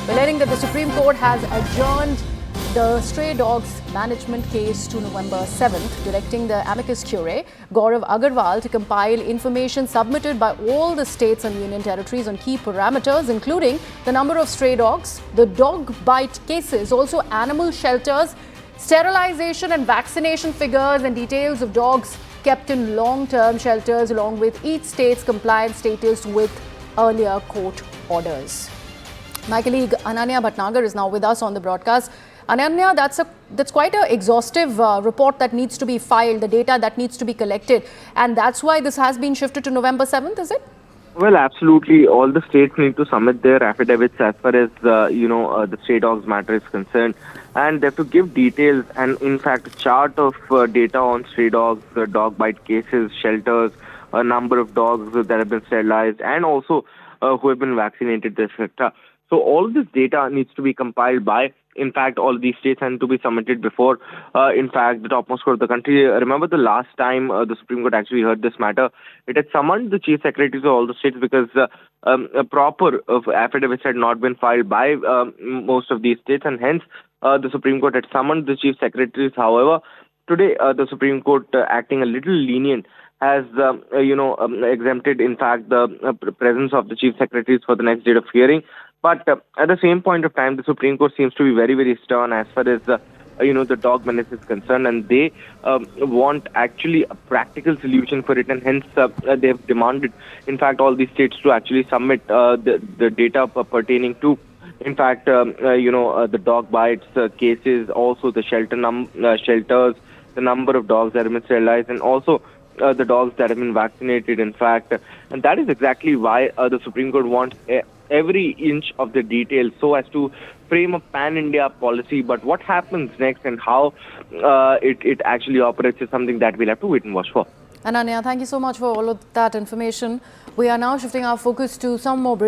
We're learning that the Supreme Court has adjourned the stray dogs management case to November 7th, directing the amicus curiae, Gaurav Agarwal, to compile information submitted by all the states and union territories on key parameters, including the number of stray dogs, the dog bite cases, also animal shelters, sterilization and vaccination figures, and details of dogs kept in long-term shelters, along with each state's compliance status with earlier court orders. My colleague Ananya Bhatnagar is now with us on the broadcast. Ananya, that's quite an exhaustive report that needs to be filed, the data that needs to be collected, and that's why this has been shifted to November 7th, is it? Well, absolutely. All the states need to submit their affidavits as far as, the stray dogs matter is concerned. And they have to give details and, in fact, a chart of data on stray dogs, dog bite cases, shelters, a number of dogs that have been sterilized, and also who have been vaccinated, etc. So all of this data needs to be compiled by, in fact, all of these states and to be submitted before, in fact, the topmost court of the country. Remember the last time the Supreme Court actually heard this matter, it had summoned the chief secretaries of all the states because a proper affidavits had not been filed by most of these states, and hence the Supreme Court had summoned the chief secretaries. However, today the Supreme Court, acting a little lenient, has exempted, in fact, the presence of the chief secretaries for the next date of hearing. But at the same point of time, the Supreme Court seems to be very, very stern as far as the dog menace is concerned, and they want actually a practical solution for it, and hence they have demanded, in fact, all these states to actually submit the data pertaining to, in fact, the dog bites cases, also the shelters, the number of dogs that have been sterilized, and also the dogs that have been vaccinated, in fact. And that is exactly why the Supreme Court wants every inch of the details so as to frame a pan-India policy. But what happens next and how it actually operates is something that we'll have to wait and watch for. Ananya, thank you so much for all of that information. We are now shifting our focus to some more